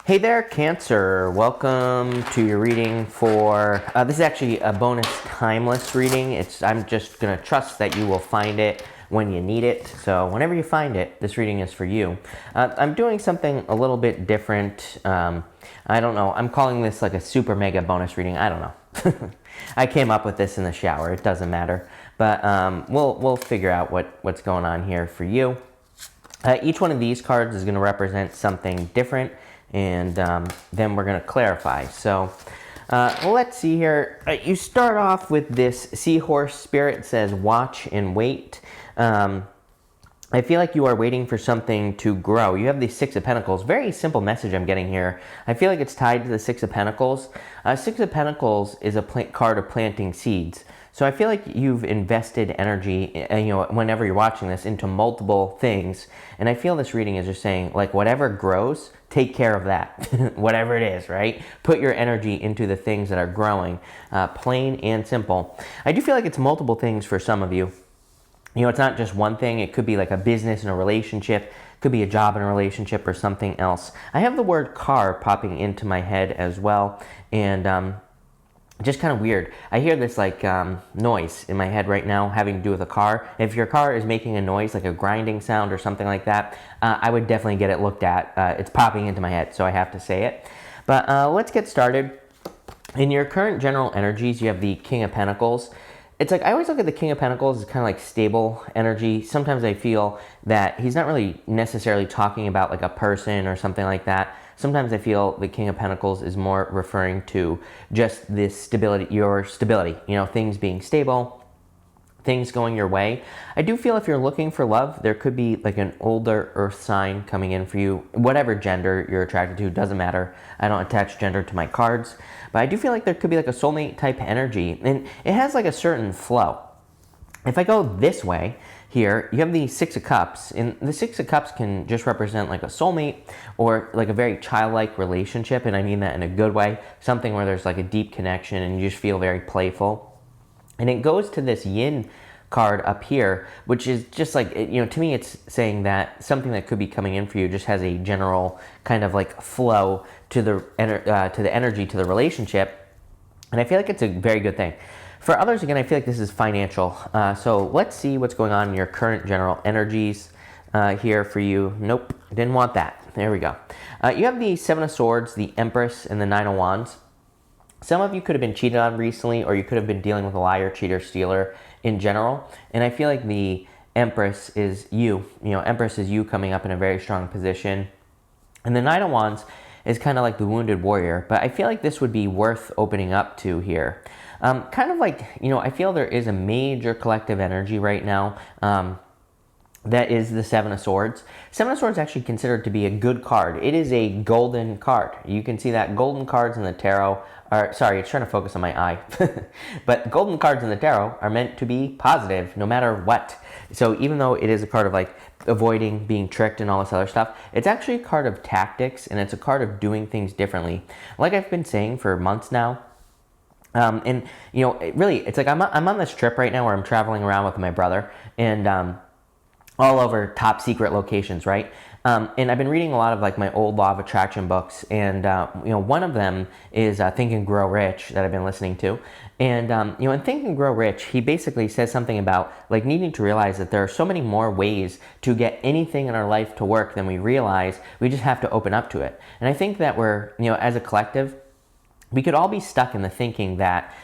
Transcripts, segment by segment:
Hey there, Cancer. Welcome to your reading for, this is actually a bonus timeless reading. I'm just going to trust that you will find it when you need it. So whenever you find it, this reading is for you. I'm doing something a little bit different. I don't know. I'm calling this like a super mega bonus reading. I don't know. I came up with this in the shower. It doesn't matter. But we'll figure out what's going on here for you. Each one of these cards is going to represent something different. And then we're going to clarify. So let's see here. You start off with this seahorse spirit. It says watch and wait. I feel like you are waiting for something to grow. You have the Six of Pentacles. Very simple message I'm getting here. I feel like it's tied to the Six of Pentacles. Six of Pentacles is a card of planting seeds. So I feel like you've invested energy, whenever you're watching this, into multiple things. And I feel this reading is just saying, like, whatever grows, take care of that. Whatever it is, right? Put your energy into the things that are growing, plain and simple. I do feel like it's multiple things for some of you. It's not just one thing. It could be like a business and a relationship. It could be a job and a relationship or something else. I have the word car popping into my head as well. And just kind of weird. I hear this like noise in my head right now having to do with a car. If your car is making a noise, like a grinding sound or something like that, I would definitely get it looked at. It's popping into my head, so I have to say it. But let's get started. In your current general energies, you have the King of Pentacles. It's like, I always look at the King of Pentacles as kind of like stable energy. Sometimes I feel that he's not really necessarily talking about like a person or something like that. Sometimes I feel the King of Pentacles is more referring to just this stability, your stability, things being stable, things going your way. I do feel if you're looking for love, there could be like an older earth sign coming in for you. Whatever gender you're attracted to, doesn't matter. I don't attach gender to my cards. But I do feel like there could be like a soulmate type energy. And it has like a certain flow. If I go this way, here, you have the Six of Cups, and the Six of Cups can just represent like a soulmate or like a very childlike relationship, and I mean that in a good way, something where there's like a deep connection and you just feel very playful. And it goes to this Yin card up here, which is just like, to me it's saying that something that could be coming in for you just has a general kind of like flow to the energy, to the relationship, and I feel like it's a very good thing. For others, again, I feel like this is financial. So let's see what's going on in your current general energies here for you. Nope, didn't want that. There we go. You have the Seven of Swords, the Empress, and the Nine of Wands. Some of you could have been cheated on recently, or you could have been dealing with a liar, cheater, stealer in general. And I feel like the Empress is you. Empress is you coming up in a very strong position. And the Nine of Wands is kind of like the wounded warrior. But I feel like this would be worth opening up to here. Kind of like, I feel there is a major collective energy right now that is the Seven of Swords. Seven of Swords is actually considered to be a good card. It is a golden card. You can see that golden cards in the tarot are, sorry, it's trying to focus on my eye. But golden cards in the tarot are meant to be positive no matter what. So even though it is a card of like avoiding being tricked and all this other stuff, it's actually a card of tactics, and it's a card of doing things differently. Like I've been saying for months now, really, it's like I'm on this trip right now where I'm traveling around with my brother, and all over top secret locations, right? And I've been reading a lot of like my old law of attraction books, and one of them is Think and Grow Rich that I've been listening to. And in Think and Grow Rich, he basically says something about like needing to realize that there are so many more ways to get anything in our life to work than we realize. We just have to open up to it. And I think that we're, as a collective, we could all be stuck in the thinking that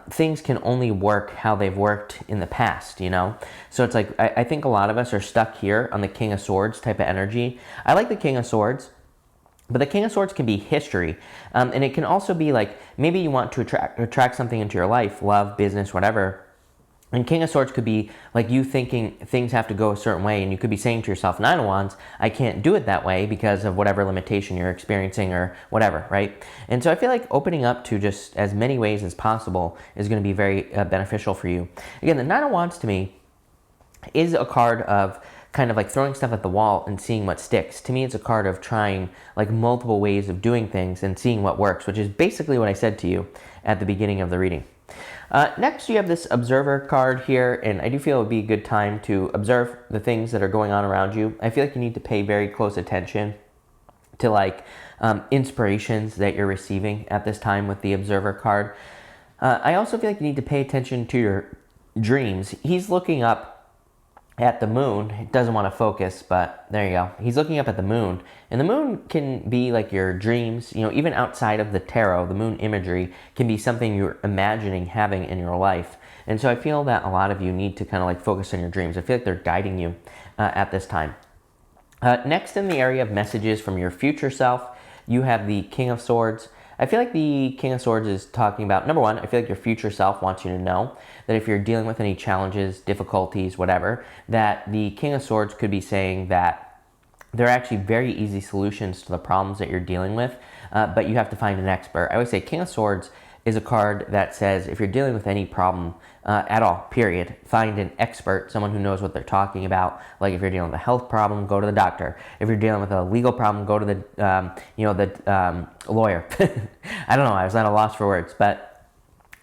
things can only work how they've worked in the past, So it's like, I think a lot of us are stuck here on the King of Swords type of energy. I like the King of Swords, but the King of Swords can be history. And it can also be like, maybe you want to attract something into your life, love, business, whatever. And King of Swords could be like you thinking things have to go a certain way, and you could be saying to yourself, Nine of Wands, I can't do it that way because of whatever limitation you're experiencing or whatever, right? And so I feel like opening up to just as many ways as possible is going to be very beneficial for you. Again, the Nine of Wands to me is a card of kind of like throwing stuff at the wall and seeing what sticks. To me, it's a card of trying like multiple ways of doing things and seeing what works, which is basically what I said to you at the beginning of the reading. Next, you have this Observer card here, and I do feel it would be a good time to observe the things that are going on around you. I feel like you need to pay very close attention to like inspirations that you're receiving at this time with the Observer card. I also feel like you need to pay attention to your dreams. He's looking up at the moon. It doesn't want to focus, but there you go. He's looking up at the moon, and the moon can be like your dreams. You know, even outside of the tarot, the moon imagery can be something you're imagining having in your life. And so I feel that a lot of you need to kind of like focus on your dreams. I feel like they're guiding you at this time. Next, in the area of messages from your future self, you have the King of Swords. I feel like the King of Swords is talking about, number one, I feel like your future self wants you to know that if you're dealing with any challenges, difficulties, whatever, that the King of Swords could be saying that there are actually very easy solutions to the problems that you're dealing with, but you have to find an expert. I always say King of Swords is a card that says if you're dealing with any problem at all, period, find an expert, someone who knows what they're talking about. Like if you're dealing with a health problem, go to the doctor. If you're dealing with a legal problem, go to the lawyer. I don't know, I was at a loss for words, but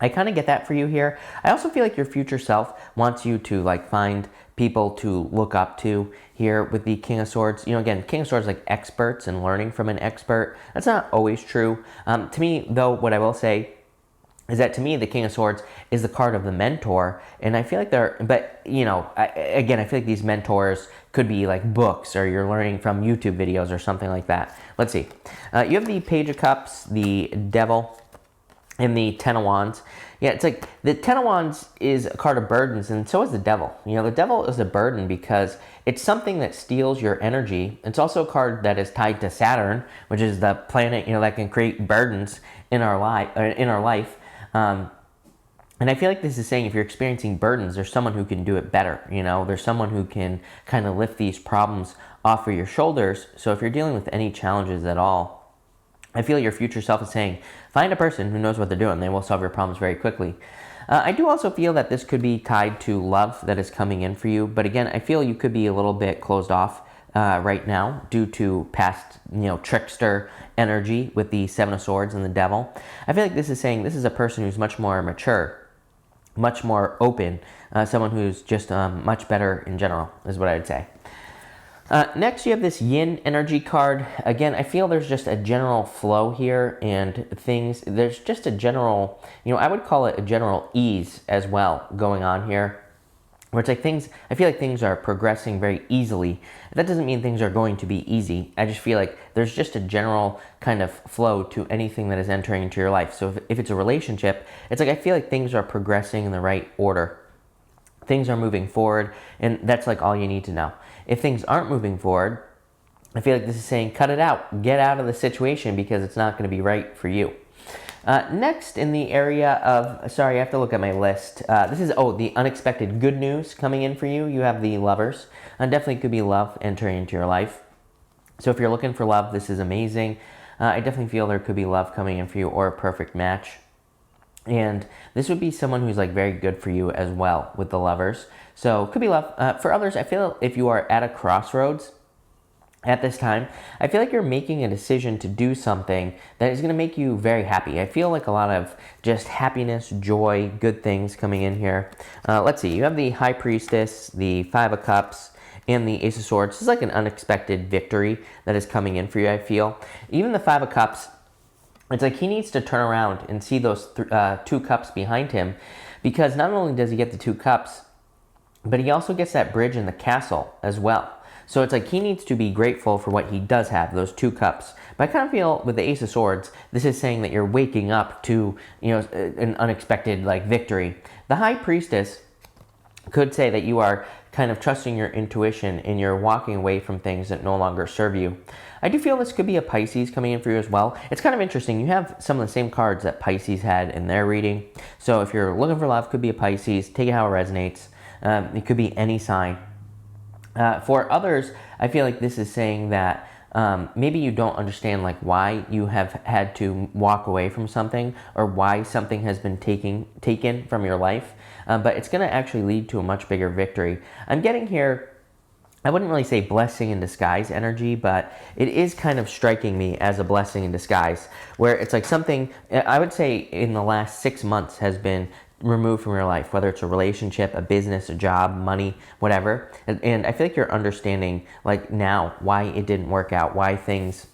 I kind of get that for you here. I also feel like your future self wants you to like find people to look up to here with the King of Swords. You know, again, King of Swords like experts and learning from an expert. That's not always true. To me, though, what I will say is that to me, the King of Swords is the card of the mentor. And I feel like I feel like these mentors could be like books, or you're learning from YouTube videos or something like that. Let's see. You have the Page of Cups, the Devil, and the Ten of Wands. Yeah, it's like the Ten of Wands is a card of burdens, and so is the Devil. You know, the Devil is a burden because it's something that steals your energy. It's also a card that is tied to Saturn, which is the planet, you know, that can create burdens in our life. And I feel like this is saying if you're experiencing burdens, there's someone who can do it better. You know, there's someone who can kind of lift these problems off of your shoulders. So if you're dealing with any challenges at all, I feel your future self is saying, find a person who knows what they're doing. They will solve your problems very quickly. I do also feel that this could be tied to love that is coming in for you. But again, I feel you could be a little bit closed off right now due to past, trickster energy with the Seven of Swords and the Devil. I feel like this is saying this is a person who's much more mature, much more open, someone who's just much better in general, is what I would say. Next, you have this Yin energy card. Again, I feel there's just a general flow here and there's just a general, I would call it a general ease as well going on here. Where it's like I feel like things are progressing very easily. That doesn't mean things are going to be easy. I just feel like there's just a general kind of flow to anything that is entering into your life. So if it's a relationship, it's like I feel like things are progressing in the right order. Things are moving forward, and that's like all you need to know. If things aren't moving forward, I feel like this is saying cut it out. Get out of the situation because it's not going to be right for you. Next, in the area of, sorry, I have to look at my list. This is, the unexpected good news coming in for you. You have the Lovers. Definitely could be love entering into your life. So if you're looking for love, this is amazing. I definitely feel there could be love coming in for you or a perfect match. And this would be someone who's like very good for you as well with the Lovers. So could be love. For others, I feel if you are at a crossroads at this time, I feel like you're making a decision to do something that is going to make you very happy. I feel like a lot of just happiness, joy, good things coming in here. Let's see. You have the High Priestess, the Five of Cups, and the Ace of Swords. This is like an unexpected victory that is coming in for you, I feel. Even the Five of Cups, it's like he needs to turn around and see those two cups behind him, because not only does he get the two cups, but he also gets that bridge in the castle as well. So it's like he needs to be grateful for what he does have, those two cups. But I kind of feel with the Ace of Swords, this is saying that you're waking up to, an unexpected victory. The High Priestess could say that you are kind of trusting your intuition and you're walking away from things that no longer serve you. I do feel this could be a Pisces coming in for you as well. It's kind of interesting. You have some of the same cards that Pisces had in their reading. So if you're looking for love, could be a Pisces. Take it how it resonates. It could be any sign. For others, I feel like this is saying that maybe you don't understand why you have had to walk away from something or why something has been taken from your life, but it's going to actually lead to a much bigger victory. I'm getting here, I wouldn't really say blessing in disguise energy, but it is kind of striking me as a blessing in disguise, where it's like something, I would say in the last 6 months has been removed from your life, whether it's a relationship, a business, a job, money, whatever. And I feel like you're understanding now why it didn't work out, why things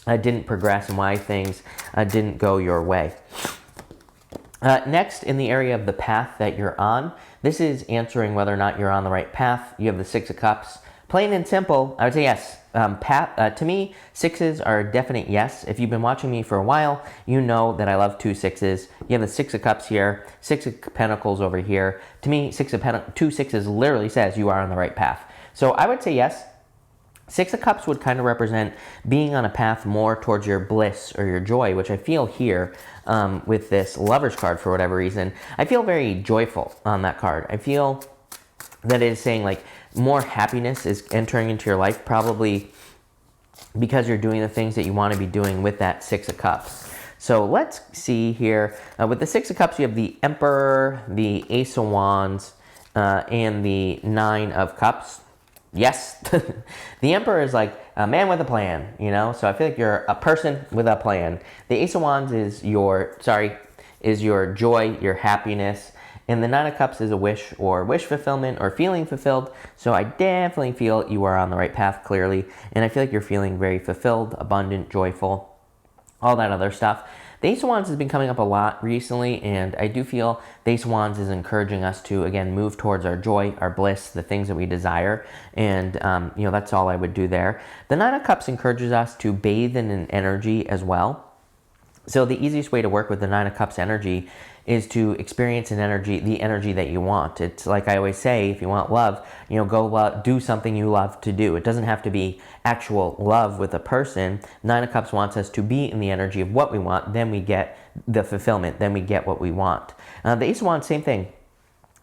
didn't progress and why things didn't go your way. Next, in the area of the path that you're on, this is answering whether or not you're on the right path. You have the Six of Cups. Plain and simple, I would say yes. To me, sixes are a definite yes. If you've been watching me for a while, you know that I love 2 6s. You have the Six of Cups here, Six of Pentacles over here. To me, 2 6s literally says you are on the right path. So I would say yes. Six of Cups would kind of represent being on a path more towards your bliss or your joy, which I feel here with this Lover's card for whatever reason. I feel very joyful on that card. I feel that it is saying like more happiness is entering into your life, probably because you're doing the things that you want to be doing with that Six of Cups. So let's see here. With the Six of Cups, you have the Emperor, the Ace of Wands, and the Nine of Cups. Yes, the Emperor is like a man with a plan, you know? So I feel like you're a person with a plan. The Ace of Wands is your joy, your happiness. And the Nine of Cups is a wish or wish fulfillment or feeling fulfilled. So I definitely feel you are on the right path, clearly. And I feel like you're feeling very fulfilled, abundant, joyful, all that other stuff. The Ace of Wands has been coming up a lot recently, and I do feel the Ace of Wands is encouraging us to, again, move towards our joy, our bliss, the things that we desire, and, that's all I would do there. The Nine of Cups encourages us to bathe in an energy as well. So the easiest way to work with the Nine of Cups energy is to experience the energy that you want. It's like I always say, if you want love, go do something you love to do. It doesn't have to be actual love with a person. Nine of Cups wants us to be in the energy of what we want, then we get the fulfillment, then we get what we want. The Ace of Wands, same thing.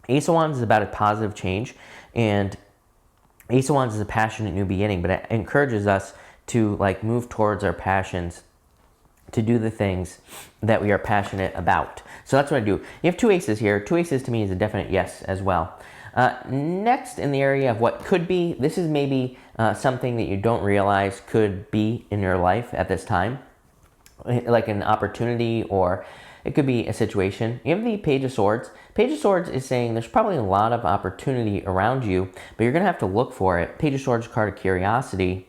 Ace of Wands is about a positive change, and Ace of Wands is a passionate new beginning, but it encourages us to move towards our passions, to do the things that we are passionate about. So that's what I do. You have 2 aces here. 2 aces to me is a definite yes as well. Next, in the area of what could be, this is maybe something that you don't realize could be in your life at this time, like an opportunity, or it could be a situation. You have the Page of Swords. Page of Swords is saying there's probably a lot of opportunity around you, but you're going to have to look for it. Page of Swords is a card of curiosity.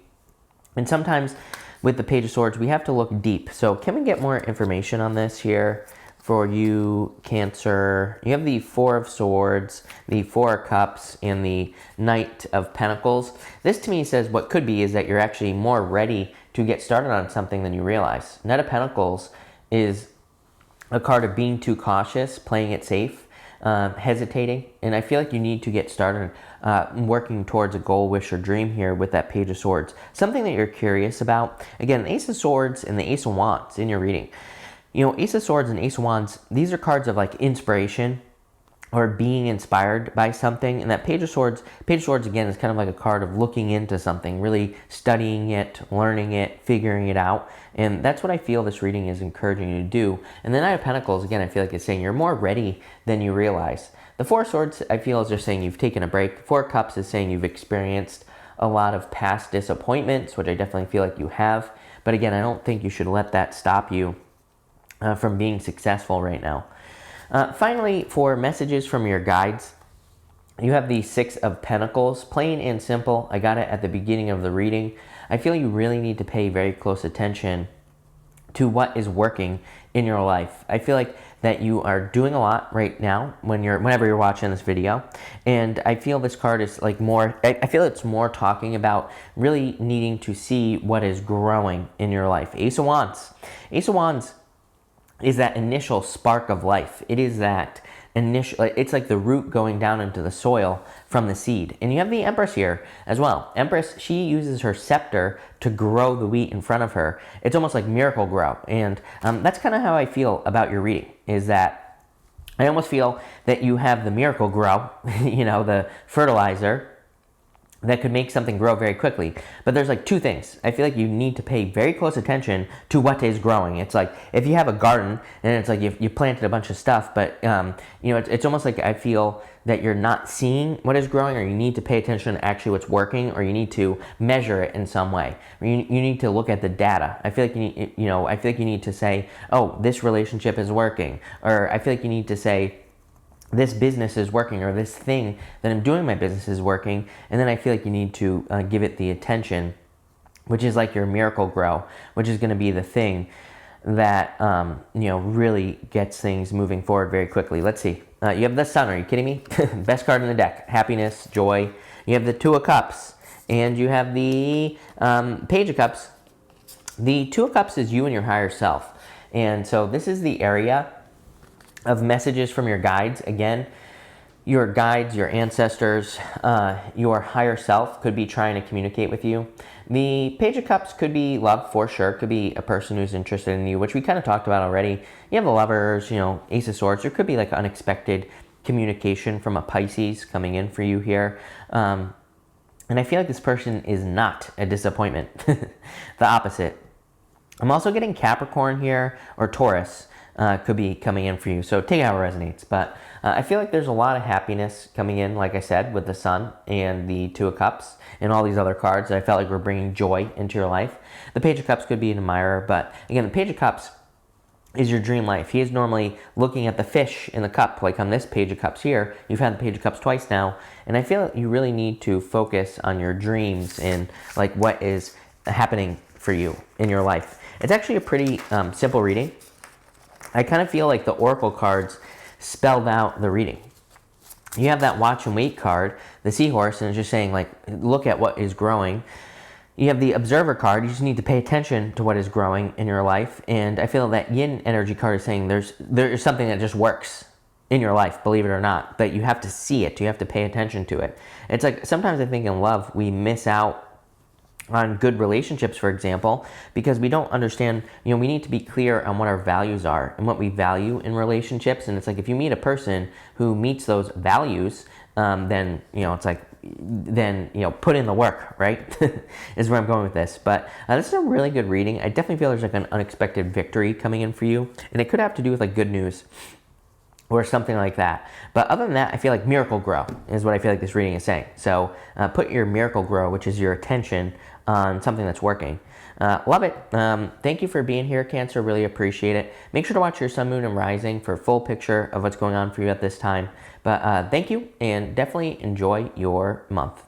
And sometimes with the Page of Swords, we have to look deep. So can we get more information on this here for you, Cancer? You have the Four of Swords, the Four of Cups, and the Knight of Pentacles. This to me says what could be is that you're actually more ready to get started on something than you realize. Knight of Pentacles is a card of being too cautious, playing it safe, hesitating, and I feel like you need to get started working towards a goal, wish, or dream here with that Page of Swords. Something that you're curious about. Again, the Ace of Swords and the Ace of Wands in your reading. Ace of Swords and Ace of Wands, these are cards of inspiration or being inspired by something. And that Page of Swords again is kind of like a card of looking into something, really studying it, learning it, figuring it out. And that's what I feel this reading is encouraging you to do. And the Knight of Pentacles, again, I feel like it's saying you're more ready than you realize. The Four of Swords, I feel, is just saying you've taken a break. Four of Cups is saying you've experienced a lot of past disappointments, which I definitely feel like you have. But again, I don't think you should let that stop you from being successful right now. Finally, for messages from your guides, you have the Six of Pentacles. Plain and simple. I got it at the beginning of the reading. I feel you really need to pay very close attention to what is working in your life. I feel like that you are doing a lot right now whenever you're watching this video. And I feel this card is I feel it's more talking about really needing to see what is growing in your life. Ace of Wands. Ace of Wands is that initial spark of life. It is that initial, it's like the root going down into the soil from the seed. And you have the Empress here as well. Empress, she uses her scepter to grow the wheat in front of her. It's almost like Miracle Grow. And that's kind of how I feel about your reading, is that I almost feel that you have the Miracle Grow, the fertilizer, that could make something grow very quickly. But there's 2 things. I feel like you need to pay very close attention to what is growing. It's like if you have a garden and it's like you planted a bunch of stuff, but it's almost like I feel that you're not seeing what is growing, or you need to pay attention to actually what's working, or you need to measure it in some way. Or you need to look at the data. I feel like you need to say, oh, this relationship is working, or I feel like you need to say, this business is working, or this thing that I'm doing my business is working. And then I feel like you need to give it the attention which is like your miracle grow, which is going to be the thing that, really gets things moving forward very quickly. Let's see. You have the Sun. Are you kidding me? Best card in the deck. Happiness, joy. You have the Two of Cups. And you have the Page of Cups. The Two of Cups is you and your higher self. And so this is the area of messages from your guides. Again, your guides, your ancestors, your higher self could be trying to communicate with you. The Page of Cups could be love for sure. Could be a person who's interested in you, which we kind of talked about already. You have the Lovers, Ace of Swords. There could be like unexpected communication from a Pisces coming in for you here. And I feel like this person is not a disappointment. The opposite. I'm also getting Capricorn here, or Taurus could be coming in for you. So take it how it resonates. But I feel like there's a lot of happiness coming in, like I said, with the Sun and the Two of Cups and all these other cards. I felt like we're bringing joy into your life. The Page of Cups could be an admirer. But again, the Page of Cups is your dream life. He is normally looking at the fish in the cup, like on this Page of Cups here. You've had the Page of Cups twice now. And I feel like you really need to focus on your dreams and like what is happening for you in your life. It's actually a pretty simple reading. I kind of feel like the Oracle cards spelled out the reading. You have that Watch and Wait card, the Seahorse, and it's just saying, like, look at what is growing. You have the Observer card. You just need to pay attention to what is growing in your life. And I feel that Yin energy card is saying there's something that just works in your life, believe it or not, but you have to see it. You have to pay attention to it. It's like sometimes I think in love we miss out on good relationships, for example, because we don't understand, we need to be clear on what our values are and what we value in relationships. And it's like, if you meet a person who meets those values, then, it's like, put in the work, right? Is where I'm going with this. But this is a really good reading. I definitely feel there's like an unexpected victory coming in for you. And it could have to do with like good news or something like that. But other than that, I feel like miracle grow is what I feel like this reading is saying. So put your miracle grow, which is your attention on something that's working. Love it. Thank you for being here, Cancer. Really appreciate it. Make sure to watch your sun, moon, and rising for a full picture of what's going on for you at this time. But thank you, and definitely enjoy your month.